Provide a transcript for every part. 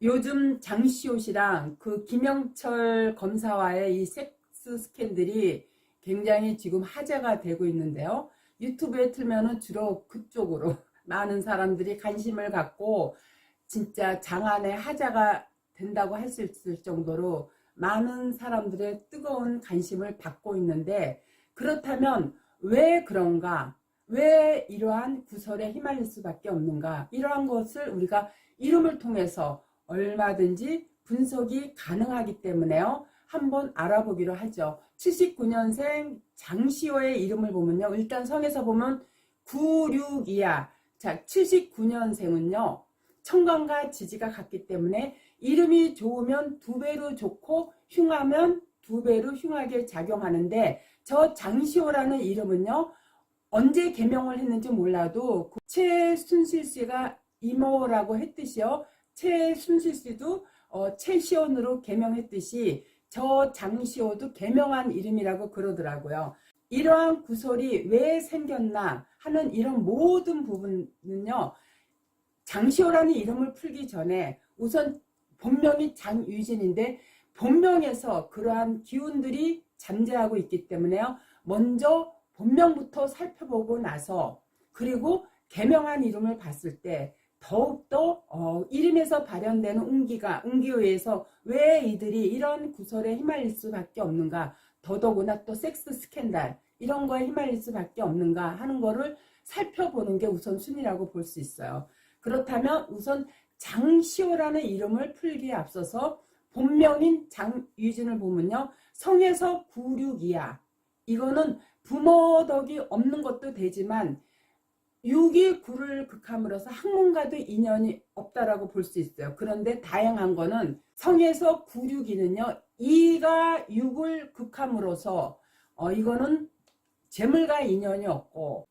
요즘 장시호 씨랑 그 김영철 검사와의 이 섹스 스캔들이 굉장히 지금 화제가 되고 있는데요. 유튜브에 틀면은 주로 그쪽으로 많은 사람들이 관심을 갖고 진짜 장안의 화제가 된다고 할 수 있을 정도로 많은 사람들의 뜨거운 관심을 받고 있는데, 그렇다면 왜 그런가? 왜 이러한 구설에 휘말릴 수밖에 없는가? 이러한 것을 우리가 이름을 통해서 얼마든지 분석이 가능하기 때문에요. 한번 알아보기로 하죠. 79년생 장시호의 이름을 보면요. 일단 성에서 보면 96이야. 자, 79년생은요. 청강과 지지가 같기 때문에 이름이 좋으면 두 배로 좋고 흉하면 두 배로 흉하게 작용하는데, 저 장시호라는 이름은요. 언제 개명을 했는지 몰라도 최순실 씨가 이모라고 했듯이요. 최순실 씨도 최시원으로 개명했듯이 저 장시호도 개명한 이름이라고 그러더라고요. 이러한 구설이 왜 생겼나 하는 이런 모든 부분은요. 장시호라는 이름을 풀기 전에 우선 본명이 장유진인데 본명에서 그러한 기운들이 잠재하고 있기 때문에요. 먼저 본명부터 살펴보고 나서 그리고 개명한 이름을 봤을 때 더욱더 이름에서 발현되는 운기에 의해서 왜 이들이 이런 구설에 휘말릴 수밖에 없는가, 더더구나 또 섹스 스캔들 이런 거에 휘말릴 수밖에 없는가 하는 거를 살펴보는 게 우선순위라고 볼 수 있어요. 그렇다면 우선 장시호라는 이름을 풀기에 앞서서 본명인 장유진을 보면요. 성에서 96이야. 이거는 부모 덕이 없는 것도 되지만 6이 9를 극함으로써 학문과도 인연이 없다라고 볼 수 있어요. 그런데 다행한 거는 성에서 96이는요. 2가 6을 극함으로써 이거는 재물과 인연이 없고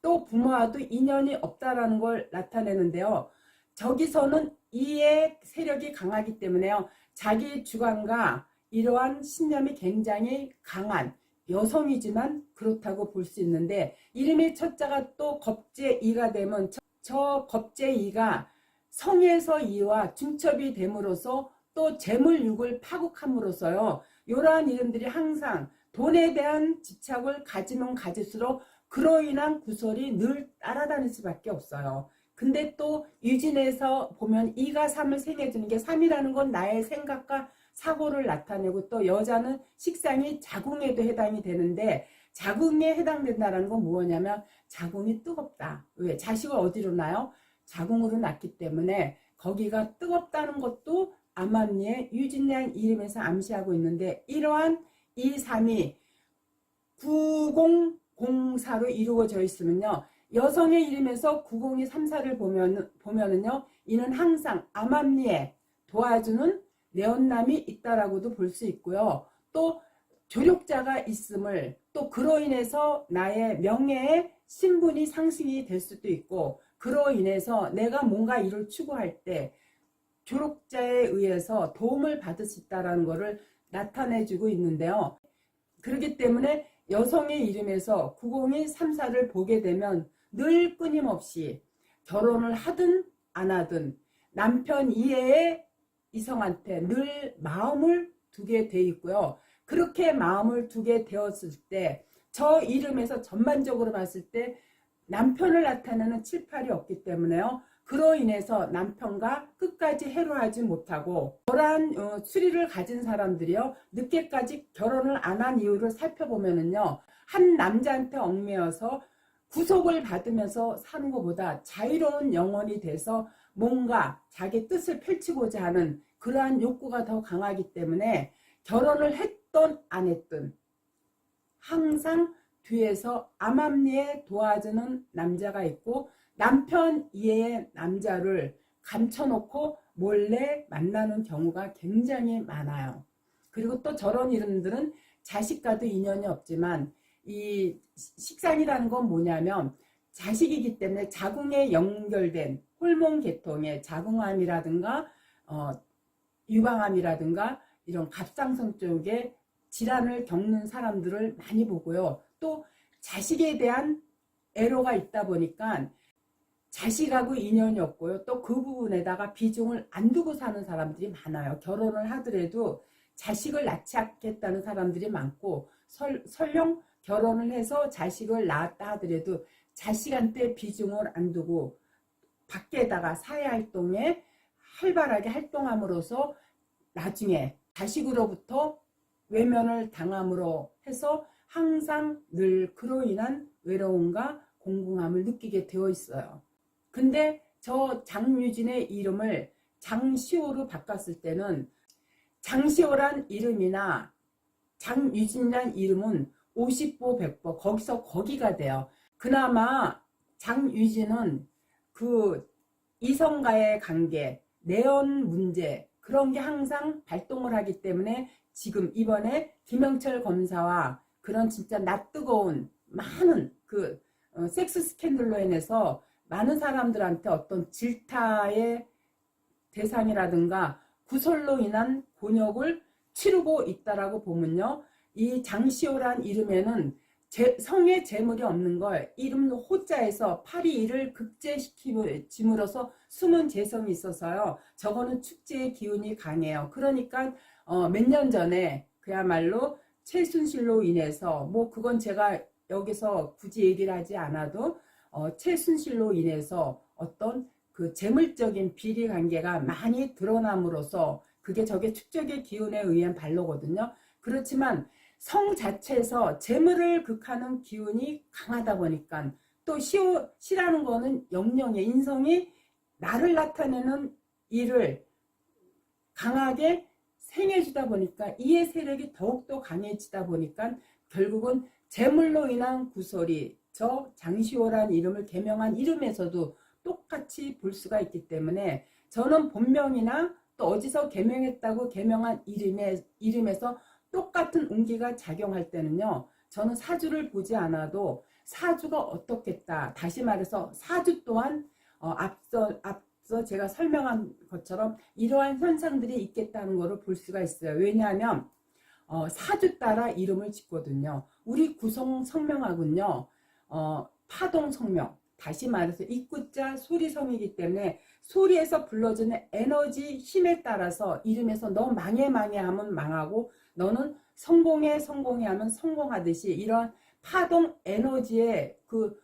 또 부모와도 인연이 없다라는 걸 나타내는데요. 저기서는 2의 세력이 강하기 때문에요. 자기 주관과 이러한 신념이 굉장히 강한 여성이지만 그렇다고 볼 수 있는데, 이름의 첫자가 또 겁제 2가 되면 저 겁제 2가 성에서 2와 중첩이 됨으로써 또 재물 6을 파국함으로써요. 이러한 이름들이 항상 돈에 대한 집착을 가지면 가질수록 그로 인한 구설이 늘 따라다닐 수밖에 없어요. 근데 또 유진에서 보면 2가 3을 생겨주는 게 3이라는 건 나의 생각과 사고를 나타내고, 또 여자는 식상이 자궁에도 해당이 되는데 자궁에 해당된다는 건 무엇이냐면 자궁이 뜨겁다. 왜? 자식을 어디로 낳아요? 자궁으로 낳기 때문에 거기가 뜨겁다는 것도 암암리의 유진이라는 이름에서 암시하고 있는데, 이러한 2, 3이 9004로 이루어져 있으면요. 여성의 이름에서 90이 3, 4를 보면은요. 이는 항상 암암리에 도와주는 내언남이 있다라고도 볼 수 있고요. 또 조력자가 있음을, 또 그로 인해서 나의 명예의 신분이 상승이 될 수도 있고, 그로 인해서 내가 뭔가 일을 추구할 때 조력자에 의해서 도움을 받을 수 있다는 것을 나타내주고 있는데요. 그렇기 때문에 여성의 이름에서 90이 3, 4를 보게 되면 늘 끊임없이 결혼을 하든 안 하든 남편 이외의 이성한테 늘 마음을 두게 돼 있고요. 그렇게 마음을 두게 되었을 때 저 이름에서 전반적으로 봤을 때 남편을 나타내는 7, 8이 없기 때문에요. 그로 인해서 남편과 끝까지 해로하지 못하고, 그러한 추리를 가진 사람들이요. 늦게까지 결혼을 안 한 이유를 살펴보면은요. 한 남자한테 얽매여서 구속을 받으면서 사는 것보다 자유로운 영혼이 돼서 뭔가 자기 뜻을 펼치고자 하는 그러한 욕구가 더 강하기 때문에 결혼을 했던 안 했든 항상 뒤에서 암암리에 도와주는 남자가 있고, 남편 이외의 남자를 감춰놓고 몰래 만나는 경우가 굉장히 많아요. 그리고 또 저런 이름들은 자식과도 인연이 없지만, 이 식상이라는 건 뭐냐면 자식이기 때문에 자궁에 연결된 호르몬 계통의 자궁암이라든가 유방암이라든가 이런 갑상선 쪽에 질환을 겪는 사람들을 많이 보고요. 또 자식에 대한 애로가 있다 보니까 자식하고 인연이 없고요. 또 그 부분에다가 비중을 안 두고 사는 사람들이 많아요. 결혼을 하더라도 자식을 낳지 않겠다는 사람들이 많고 설령 결혼을 해서 자식을 낳았다 하더라도 자식한테 비중을 안 두고 밖에다가 사회활동에 활발하게 활동함으로써 나중에 자식으로부터 외면을 당함으로 해서 항상 늘 그로 인한 외로움과 공공함을 느끼게 되어 있어요. 근데 저 장유진의 이름을 장시호로 바꿨을 때는 장시호란 이름이나 장유진이란 이름은 50보 100보 거기서 거기가 돼요. 그나마 장유진은 그 이성과의 관계, 내연 문제 그런 게 항상 발동을 하기 때문에 지금 이번에 김영철 검사와 그런 진짜 낯뜨거운 많은 그 섹스 스캔들로 인해서 많은 사람들한테 어떤 질타의 대상이라든가 구설로 인한 곤욕을 치르고 있다라고 보면요. 이 장시호란 이름에는 성의 재물이 없는 걸 이름 호자에서 팔이 이를 극제시킴으로써 숨은 재성이 있어서요. 저거는 축제의 기운이 강해요. 그러니까 몇 년 전에 그야말로 최순실로 인해서 뭐 그건 제가 여기서 굳이 얘기를 하지 않아도 최순실로 인해서 어떤 그 재물적인 비리 관계가 많이 드러남으로써 그게 저게 축적의 기운에 의한 발로거든요. 그렇지만 성 자체에서 재물을 극하는 기운이 강하다 보니까 또 시라는 거는 영령의 인성이 나를 나타내는 일을 강하게 생해주다 보니까 이의 세력이 더욱더 강해지다 보니까 결국은 재물로 인한 구설이 저 장시호라는 이름을 개명한 이름에서도 똑같이 볼 수가 있기 때문에 저는 본명이나 또 어디서 개명했다고 개명한 이름에서 똑같은 운기가 작용할 때는요. 저는 사주를 보지 않아도 사주가 어떻겠다. 다시 말해서 사주 또한 앞서 제가 설명한 것처럼 이러한 현상들이 있겠다는 것을 볼 수가 있어요. 왜냐하면 사주 따라 이름을 짓거든요. 우리 구성 성명하군요. 파동 성명. 다시 말해서 입구자 소리성이기 때문에 소리에서 불러주는 에너지 힘에 따라서 이름에서 너 망해 하면 망하고 너는 성공해 하면 성공하듯이 이런 파동 에너지의 그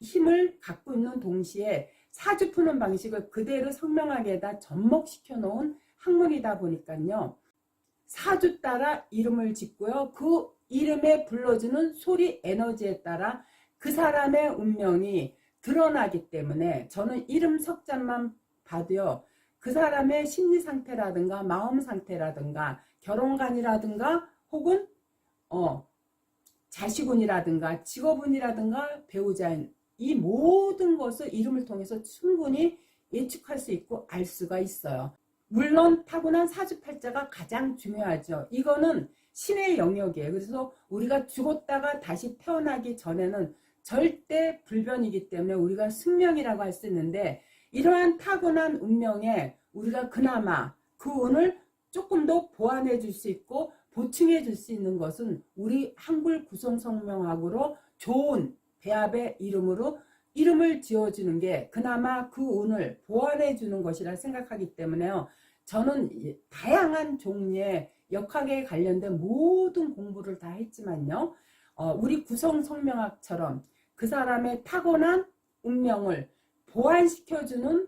힘을 갖고 있는 동시에 사주 푸는 방식을 그대로 성명학에다 접목시켜 놓은 학문이다 보니까요. 사주 따라 이름을 짓고요. 그 이름에 불러주는 소리 에너지에 따라 그 사람의 운명이 드러나기 때문에 저는 이름 석자만 봐도요. 그 사람의 심리 상태라든가 마음 상태라든가 결혼관이라든가 혹은 자식운이라든가 직업운이라든가 배우자인 이 모든 것을 이름을 통해서 충분히 예측할 수 있고 알 수가 있어요. 물론 타고난 사주팔자가 가장 중요하죠. 이거는 신의 영역이에요. 그래서 우리가 죽었다가 다시 태어나기 전에는 절대 불변이기 때문에 우리가 숙명이라고 할 수 있는데 이러한 타고난 운명에 우리가 그나마 그 운을 조금 더 보완해 줄 수 있고 보충해 줄 수 있는 것은 우리 한글 구성성명학으로 좋은 배합의 이름으로 이름을 지어주는 게 그나마 그 운을 보완해 주는 것이라 생각하기 때문에요. 저는 다양한 종류의 역학에 관련된 모든 공부를 다 했지만요. 우리 구성성명학처럼 그 사람의 타고난 운명을 보완시켜주는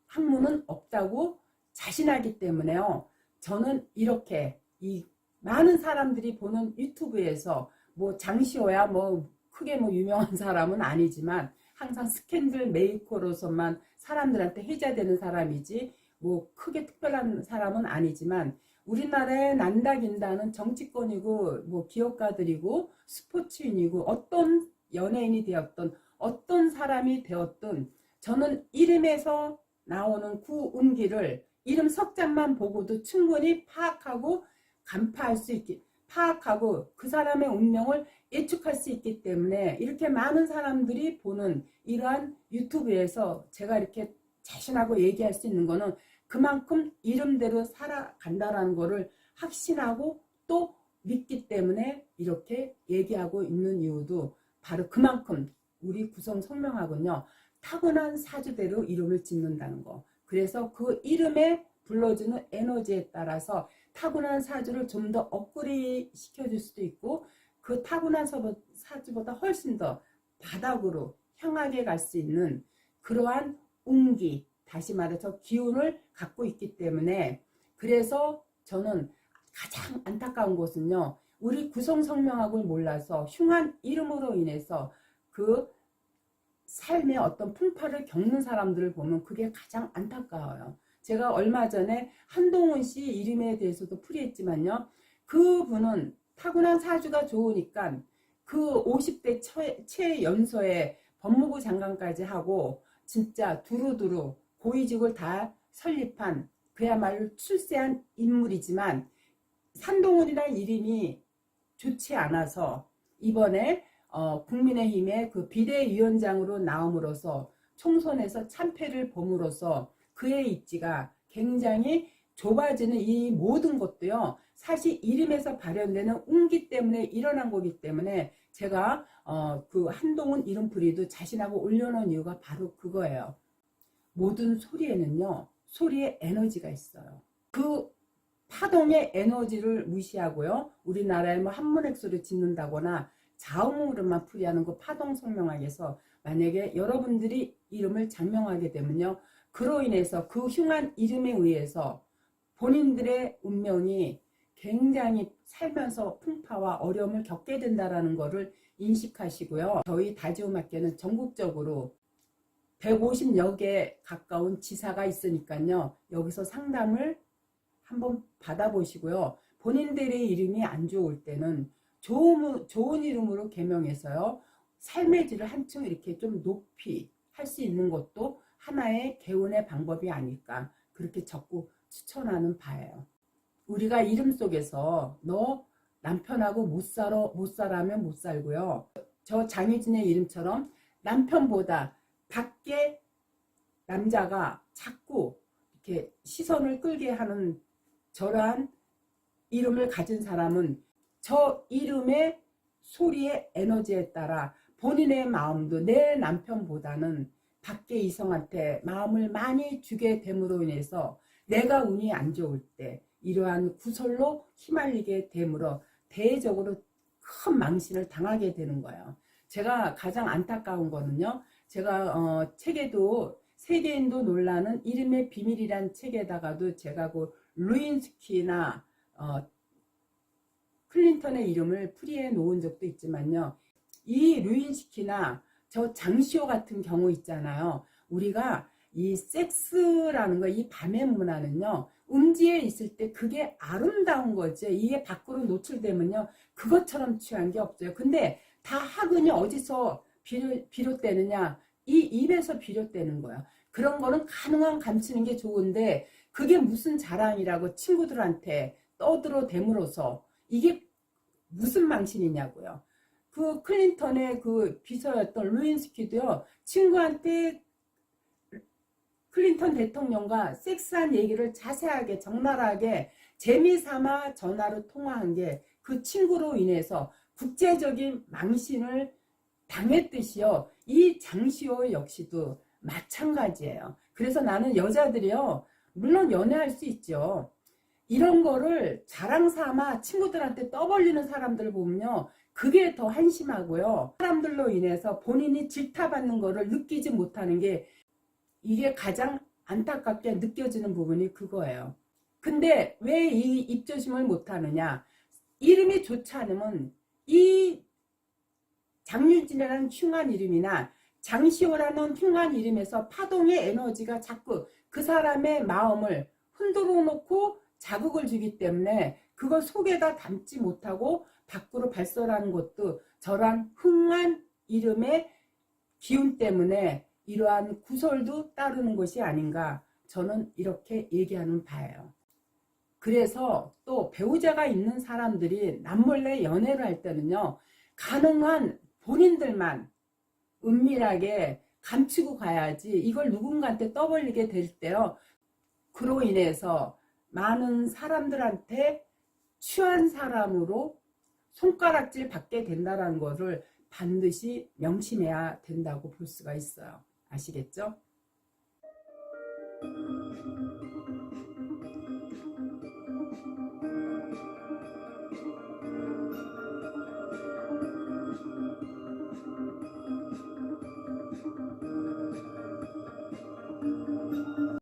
학문은 없다고 자신하기 때문에요. 저는 이렇게 이 많은 사람들이 보는 유튜브에서 뭐 장시호야 뭐 크게 뭐 유명한 사람은 아니지만 항상 스캔들 메이커로서만 사람들한테 회자되는 사람이지 뭐 크게 특별한 사람은 아니지만 우리나라에 난다긴다는 정치권이고 뭐 기업가들이고 스포츠인이고 어떤 연예인이 되었던 어떤 사람이 되었던 저는 이름에서 나오는 구운기를 이름 석자만 보고도 충분히 파악하고 간파할 수 있게 파악하고 그 사람의 운명을 예측할 수 있기 때문에 이렇게 많은 사람들이 보는 이러한 유튜브에서 제가 이렇게 자신하고 얘기할 수 있는 거는 그만큼 이름대로 살아간다라는 거를 확신하고 또 믿기 때문에 이렇게 얘기하고 있는 이유도 바로 그만큼 우리 구성 성명학은요, 타고난 사주대로 이름을 짓는다는 거. 그래서 그 이름에 불러주는 에너지에 따라서 타고난 사주를 좀 더 업그레이드 시켜줄 수도 있고, 그 타고난 사주보다 훨씬 더 바닥으로 향하게 갈 수 있는 그러한 운기, 다시 말해서 기운을 갖고 있기 때문에, 그래서 저는 가장 안타까운 것은요, 우리 구성성명학을 몰라서 흉한 이름으로 인해서 그 삶의 어떤 풍파를 겪는 사람들을 보면 그게 가장 안타까워요. 제가 얼마 전에 한동훈 씨 이름에 대해서도 풀이했지만요, 그분은 타고난 사주가 좋으니까 그 50대 최연소에 법무부 장관까지 하고 진짜 두루두루 고위직을 다 설립한 그야말로 출세한 인물이지만, 한동훈이라는 이름이 좋지 않아서 이번에 국민의힘의 그 비대위원장으로 나옴으로써 총선에서 참패를 봄으로써 그의 입지가 굉장히 좁아지는 이 모든 것도요, 사실 이름에서 발현되는 운기 때문에 일어난 거기 때문에 제가 그 한동훈 이름풀이도 자신하고 올려놓은 이유가 바로 그거예요. 모든 소리에는요, 소리에 에너지가 있어요. 그 파동의 에너지를 무시하고요, 우리나라에 뭐 한문액소를 짓는다거나 자음으로만 풀이하는 그 파동 성명학에서 만약에 여러분들이 이름을 장명하게 되면요, 그로 인해서 그 흉한 이름에 의해서 본인들의 운명이 굉장히 살면서 풍파와 어려움을 겪게 된다는 것을 인식하시고요. 저희 다지움학교는 전국적으로 150여 개 가까운 지사가 있으니까요, 여기서 상담을 한번 받아보시고요. 본인들의 이름이 안 좋을 때는 좋은 이름으로 개명해서요, 삶의 질을 한층 이렇게 좀 높이 할 수 있는 것도 하나의 개운의 방법이 아닐까, 그렇게 적극 추천하는 바예요. 우리가 이름 속에서 너 남편하고 못 살아면 못 살고요, 저 장유진의 이름처럼 남편보다 밖에 남자가 자꾸 이렇게 시선을 끌게 하는 저러한 이름을 가진 사람은 저 이름의 소리의 에너지에 따라 본인의 마음도 내 남편보다는 밖에 이성한테 마음을 많이 주게 됨으로 인해서 내가 운이 안 좋을 때 이러한 구설로 휘말리게 되므로 대외적으로 큰 망신을 당하게 되는 거예요. 제가 가장 안타까운 거는요, 제가 책에도 세계인도 놀라는 이름의 비밀이란 책에다가도 제가 그 루인스키나 클린턴의 이름을 풀이해 놓은 적도 있지만요, 이 루인스키나 저 장시호 같은 경우 있잖아요. 우리가 이 섹스라는 거, 이 밤의 문화는요, 음지에 있을 때 그게 아름다운 거지, 이게 밖으로 노출되면요, 그것처럼 취한 게 없어요. 근데 다 학은이 어디서 비롯되느냐, 이 입에서 비롯되는 거야. 그런 거는 가능한 감추는 게 좋은데 그게 무슨 자랑이라고 친구들한테 떠들어대므로써 이게 무슨 망신이냐고요. 그 클린턴의 그 비서였던 루인스키도요, 친구한테 클린턴 대통령과 섹스한 얘기를 자세하게 적나라하게 재미삼아 전화로 통화한 게 그 친구로 인해서 국제적인 망신을 당했듯이요, 이 장시호 역시도 마찬가지예요. 그래서 나는 여자들이요, 물론 연애할 수 있죠, 이런 거를 자랑삼아 친구들한테 떠벌리는 사람들 보면요, 그게 더 한심하고요, 사람들로 인해서 본인이 질타받는 거를 느끼지 못하는 게 이게 가장 안타깝게 느껴지는 부분이 그거예요. 근데 왜 이 입조심을 못하느냐, 이름이 좋지 않으면 이 장유진이라는 흉한 이름이나 장시호라는 흉한 이름에서 파동의 에너지가 자꾸 그 사람의 마음을 흔들어 놓고 자극을 주기 때문에 그걸 속에다 담지 못하고 밖으로 발설하는 것도 저러한 흉한 이름의 기운 때문에 이러한 구설도 따르는 것이 아닌가, 저는 이렇게 얘기하는 바예요. 그래서 또 배우자가 있는 사람들이 남몰래 연애를 할 때는요, 가능한 본인들만 은밀하게 감추고 가야지 이걸 누군가한테 떠벌리게 될 때요. 그로 인해서 많은 사람들한테 취한 사람으로 손가락질 받게 된다는 것을 반드시 명심해야 된다고 볼 수가 있어요. 아시겠죠?